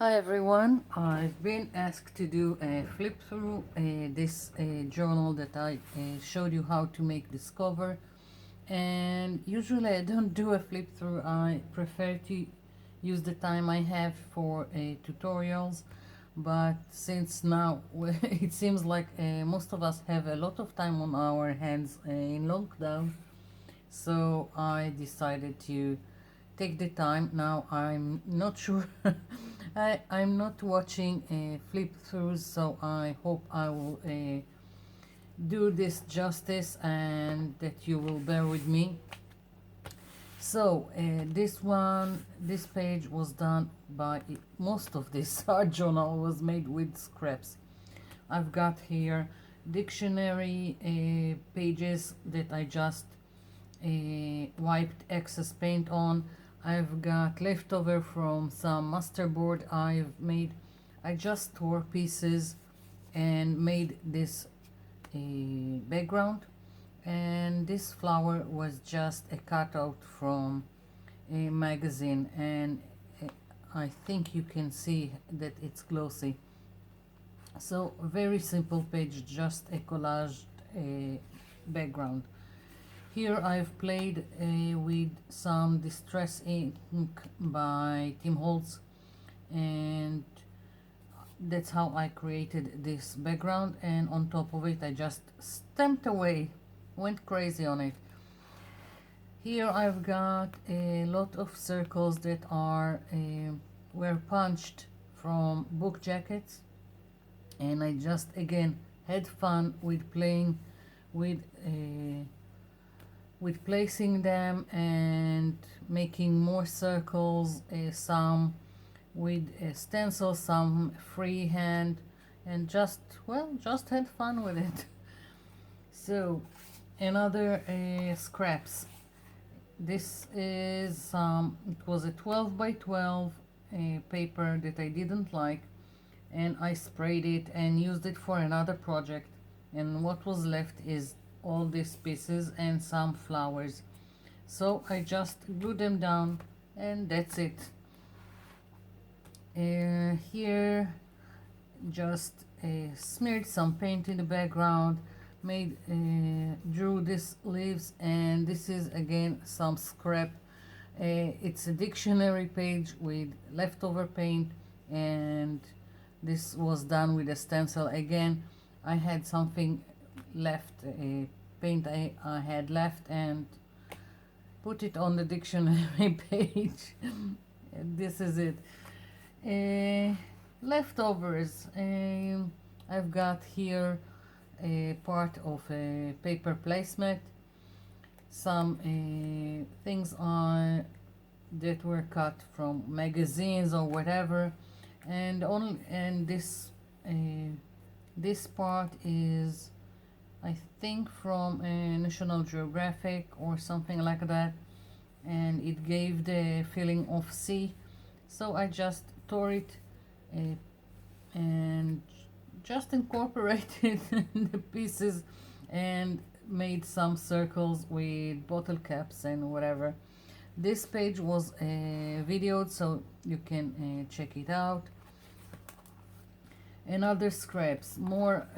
Hi everyone, I've been asked to do a flip through this journal that I showed you how to make this cover, and usually I don't do a flip through. I prefer to use the time I have for tutorials, but since now it seems like most of us have a lot of time on our hands in lockdown, so I decided to take the time. Now I'm not sure. I'm not watching flip throughs, so I hope I will do this justice and that you will bear with me. So this page was done by most of this art journal was made with scraps. I've got here dictionary pages that I just wiped excess paint on. I've got leftover from some masterboard I've made. I just tore pieces and made this background, and this flower was just a cutout from a magazine, and I think you can see that it's glossy. So very simple page, just a collaged background. Here I've played with some distress ink by Tim Holtz, and that's how I created this background, and on top of it I just stamped away, went crazy on it. Here I've got a lot of circles that were punched from book jackets, and I just again had fun with playing with placing them and making more circles, some with a stencil, some freehand, and just had fun with it. So another scraps. This is it was a 12 by 12 paper that I didn't like, and I sprayed it and used it for another project, and what was left is all these pieces and some flowers, so I just glued them down and that's it. Here just smeared some paint in the background, drew these leaves, and this is again some scrap. It's a dictionary page with leftover paint, and this was done with a stencil. Again, I had something left, paint I had left, and put it on the dictionary page. This is it. Leftovers. I've got here a part of a paper placemat, some things on that were cut from magazines or whatever, and this part is, I think, from National Geographic or something like that, and it gave the feeling of sea, so I just tore it and just incorporated the pieces and made some circles with bottle caps and whatever. This page was videoed, so you can check it out. And other scraps, more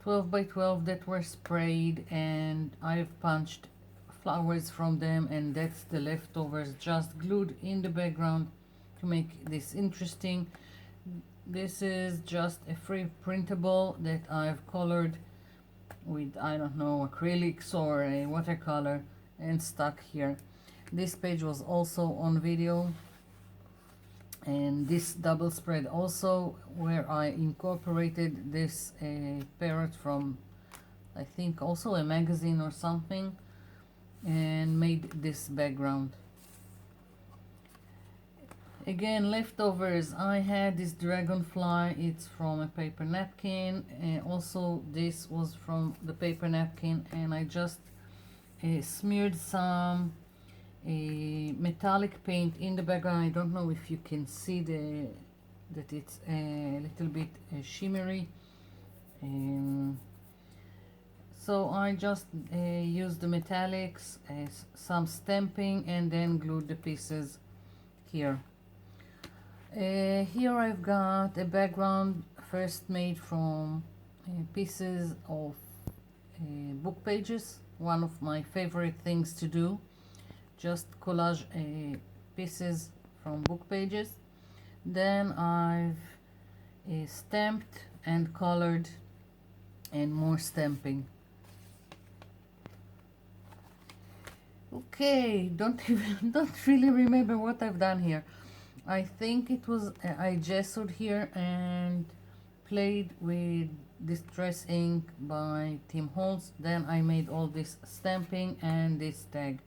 12 by 12 that were sprayed, and I've punched flowers from them, and that's the leftovers just glued in the background to make this interesting. This is just a free printable that I've colored with, I don't know, acrylics or a watercolor and stuck here. This page was also on video, and this double spread also, where I incorporated this parrot from, I think, also a magazine or something, and made this background. Again, leftovers. I had this dragonfly, it's from a paper napkin, and also this was from the paper napkin, and I just smeared some metallic paint in the background. I don't know if you can see that it's a little bit shimmery. So I just used the metallics, some stamping, and then glued the pieces here. Here I've got a background first made from pieces of book pages. One of my favorite things to do, just collage pieces from book pages. Then I've stamped and colored and more stamping. Okay, don't really remember what I've done here. I think it was I gessoed here and played with Distress Ink by Tim Holtz. Then I made all this stamping and this tag.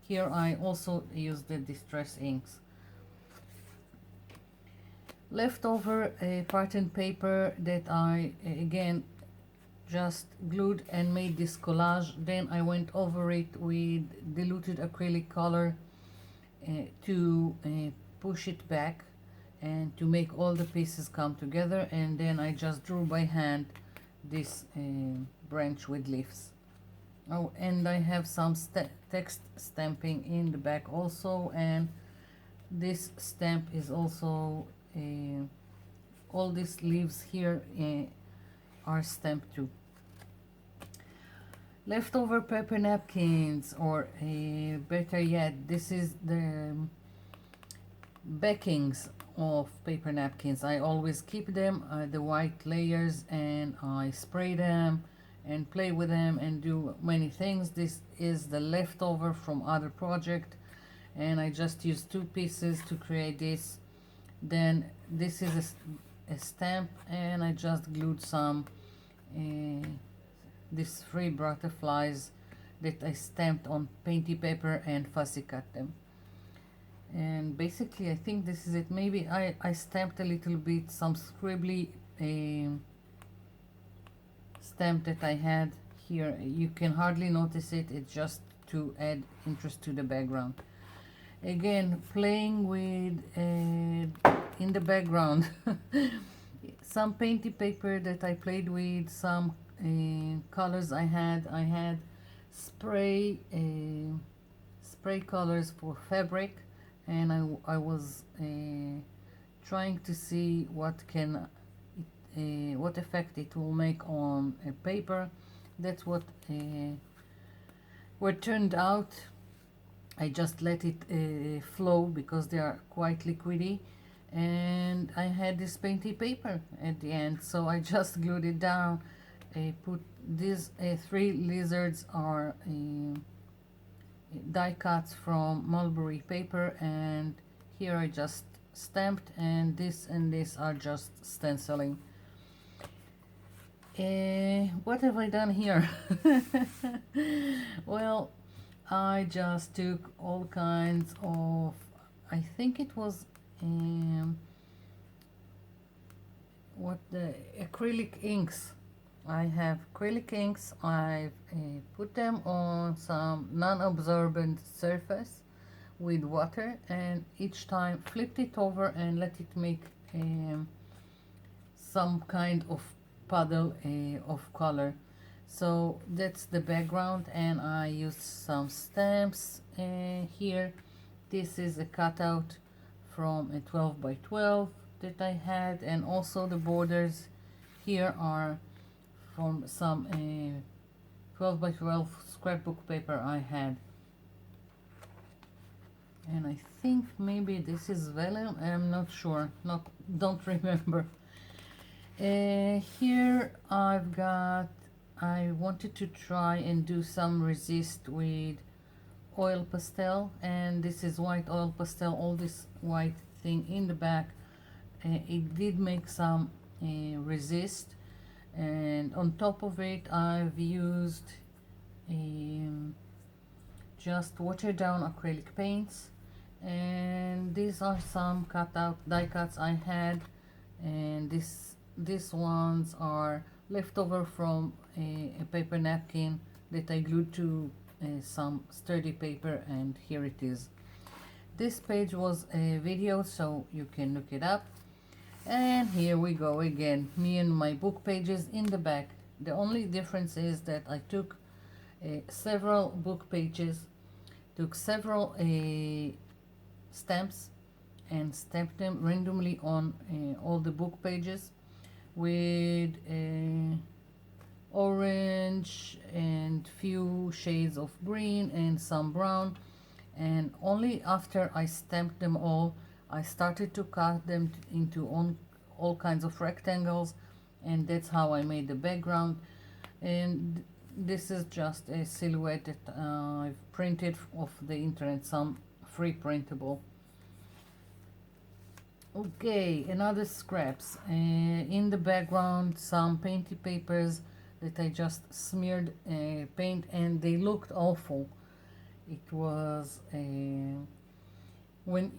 Here I also used the Distress Inks. Leftover pattern paper that I again just glued and made this collage. Then I went over it with diluted acrylic color to push it back and to make all the pieces come together, and then I just drew by hand this branch with leaves. Oh, and I have some text stamping in the back also, and this stamp is also all these leaves here are stamped too. Leftover paper napkins, or better yet, this is the backings of paper napkins. I always keep them, the white layers, and I spray them and play with them and do many things. This is the leftover from other project, and I just used 2 pieces to create this. Then this is a stamp, and I just glued some these 3 butterflies that I stamped on painty paper and fussy cut them. And basically I think this is it. Maybe I stamped a little bit some scribbly stamp that I had here. You can hardly notice it, it's just to add interest to the background. Again, playing with in the background some painty paper that I played with, some colors I had spray colors for fabric, and I was trying to see what effect it will make on a paper. That's what turned out. I just let it flow because they are quite liquidy, and I had this painty paper at the end, so I just glued it down. Put these 3 lizards are die cuts from mulberry paper, and here I just stamped, and this are just stenciling. What have I done here? Well, I just took all kinds of, I think it was what the acrylic inks. I have acrylic inks. I've put them on some non-absorbent surface with water, and each time flipped it over and let it make some kind of puddle of color. So that's the background, and I used some stamps here. This is a cutout from a 12 by 12 that I had, and also the borders here are from some 12 by 12 scrapbook paper I had. And I think maybe this is vellum, I'm not sure, don't remember. Here I wanted to try and do some resist with oil pastel, and this is white oil pastel, all this white thing in the back. It did make some resist, and on top of it I've used just watered down acrylic paints, and these are some die cuts I had, and these ones are leftover from a paper napkin that I glued to some sturdy paper, and here it is. This page was a video, so you can look it up. And here we go again, me and my book pages in the back. The only difference is that I took several book pages, took several stamps, and stamped them randomly on all the book pages with orange and few shades of green and some brown. And only after I stamped them all, I started to cut them into all kinds of rectangles, and that's how I made the background. And this is just a silhouette that I've printed off the internet, some free printable. Okay, another scraps. In the background, some painty papers that I just smeared paint, and they looked awful. It was when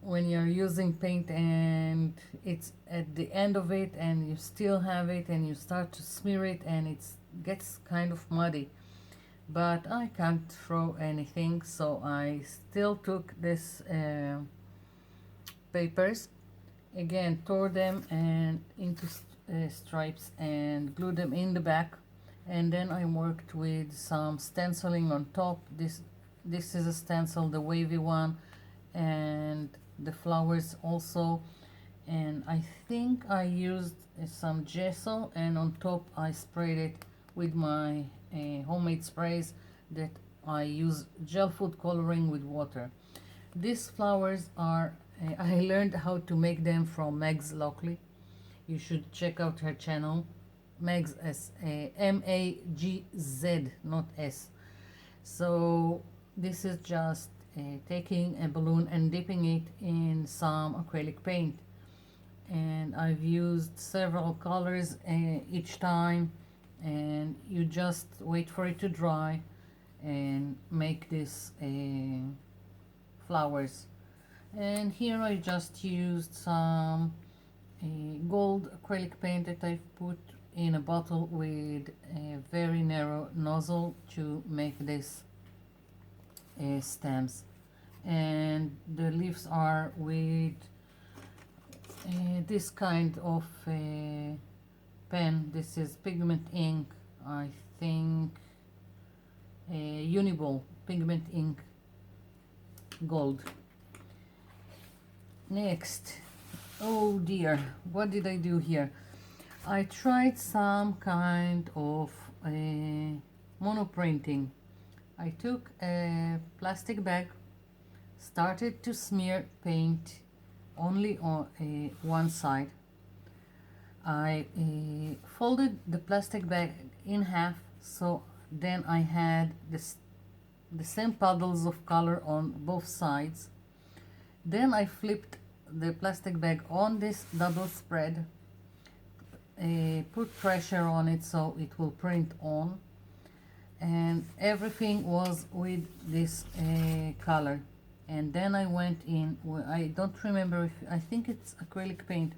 you're using paint and it's at the end of it and you still have it and you start to smear it and it gets kind of muddy. But I can't throw anything, so I still took this papers, again tore them and into stripes and glued them in the back, and then I worked with some stenciling on top. This is a stencil, the wavy one, and the flowers also, and I think I used some gesso, and on top I sprayed it with my homemade sprays that I use gel food coloring with water. These flowers are I learned how to make them from Meg's Lockley. You should check out her channel. Meg's Magz, not S. So this is just taking a balloon and dipping it in some acrylic paint, and I've used several colors each time, and you just wait for it to dry and make this flowers. And here I just used some gold acrylic paint that I've put in a bottle with a very narrow nozzle to make this stems. And the leaves are with this kind of pen. This is pigment ink, I think, Uniball pigment ink gold. Next, oh dear, what did I do here? I tried some kind of monoprinting. I took a plastic bag, started to smear paint only on one side. I folded the plastic bag in half, so then I had the same puddles of color on both sides. Then I flipped the plastic bag on this double spread, put pressure on it so it will print on, and everything was with this color. And then I went in, I don't remember if, I think it's acrylic paint,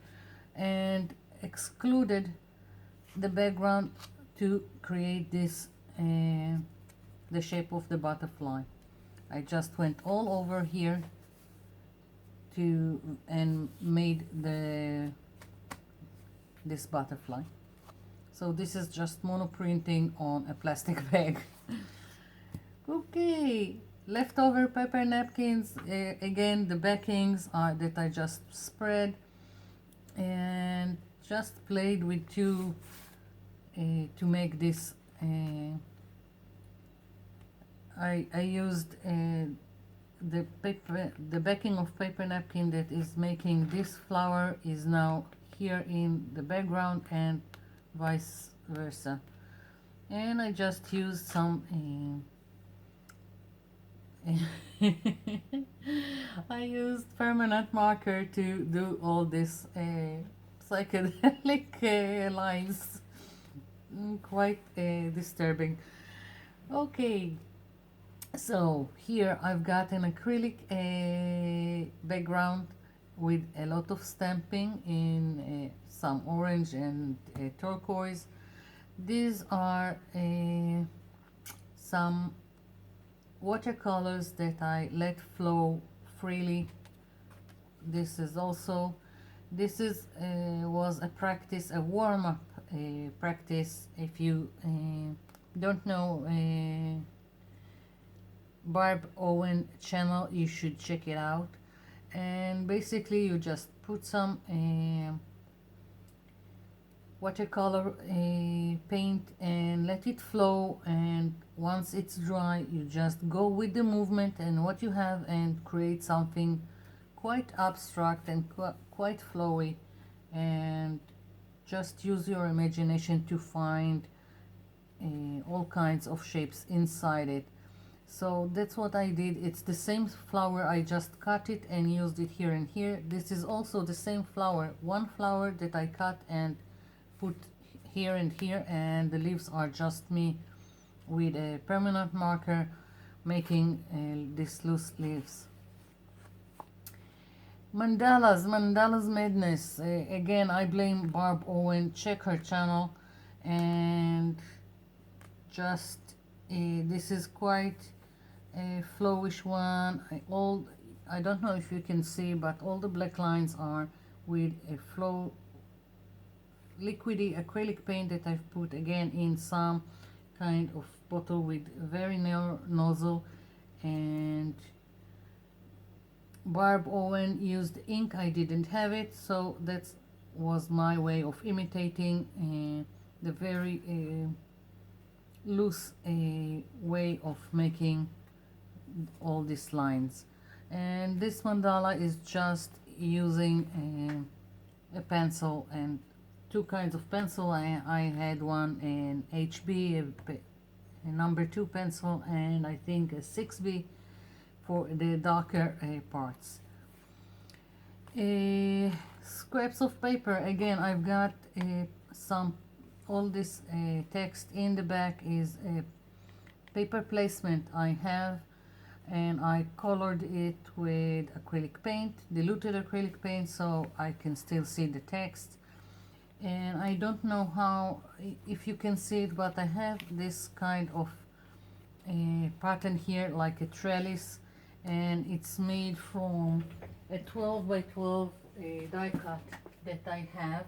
and excluded the background to create this the shape of the butterfly. I just went all over here and made this butterfly. So this is just monoprinting on a plastic bag. Okay, leftover paper napkins, again the backings that I just spread and just played with two to make this. I used the backing of paper napkin that is making this flower is now here in the background and vice versa. And I just used some I used permanent marker to do all this psychedelic lines. Quite disturbing. Okay, so here I've got an acrylic background with a lot of stamping in some orange and turquoise. These are some watercolors that I let flow freely. This is was a practice, a warm-up practice. If you don't know Barb Owen channel, you should check it out. and basically you just put some watercolor paint and let it flow, and once it's dry you just go with the movement and what you have and create something quite abstract and quite flowy, and just use your imagination to find all kinds of shapes inside it. So that's what I did. It's the same flower, I just cut it and used it here and here. This is also the same flower, one flower that I cut and put here and here, and the leaves are just me with a permanent marker making these loose leaves. Mandalas Madness. Again, I blame Barb Owen. Check her channel, and just this is quite a flowish one. I don't know if you can see, but all the black lines are with a flow liquidy acrylic paint that I've put again in some kind of bottle with very narrow nozzle. And Barb Owen used ink, I didn't have it, so that was my way of imitating the very loose way of making all these lines. And this mandala is just using a pencil and two kinds of pencil. I had one in HB, a number 2 pencil, and I think a 6B for the darker parts. Scraps of paper. Again, I've got some, all this text in the back is a paper placement I have, and I colored it with acrylic paint, diluted acrylic paint, so I can still see the text. And I don't know how, if you can see it, but I have this kind of pattern here like a trellis, and it's made from a 12 by 12 die cut that I have.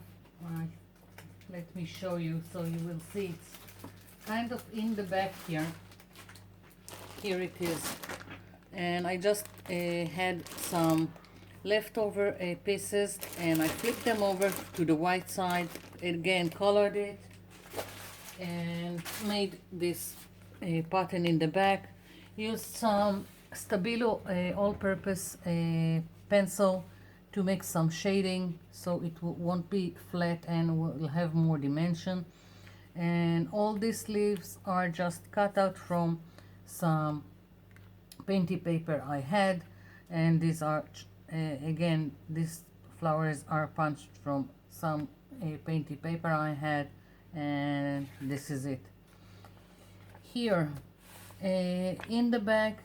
Let me show you so you will see. It's kind of in the back here. Here it is. And I just had some leftover pieces, and I flipped them over to the white side, again colored it, and made this pattern in the back. Used some Stabilo all-purpose pencil to make some shading so it won't be flat and will have more dimension. And all these leaves are just cut out from some painty paper I had, and these are again, these flowers are punched from some painty paper I had, and this is it. Here in the back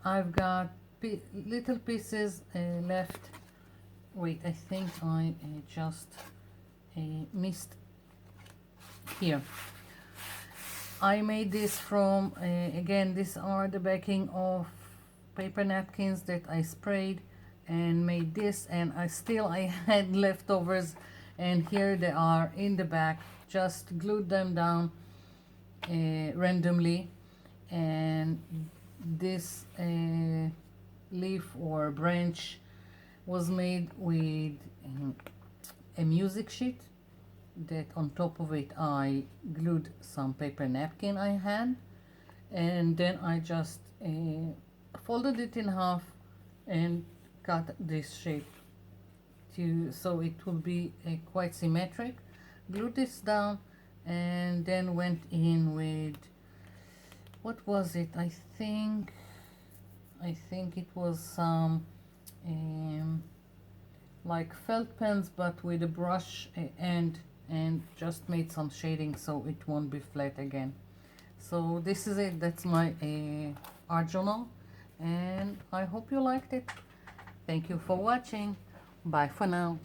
I've got little pieces left. Wait, I think I just missed here. I made this from again, these are the backing of paper napkins that I sprayed and made this, and I had leftovers, and here they are in the back. Just glued them down randomly, and this leaf or branch was made with a music sheet that on top of it I glued some paper napkin I had, and then I just folded it in half and cut this shape so it will be quite symmetric. Glued this down, and then went in with, what was it? I think it was some like felt pens, but with a brush end, and just made some shading so it won't be flat again. So this is it. That's my art journal, and I hope you liked it. Thank you for watching. Bye for now.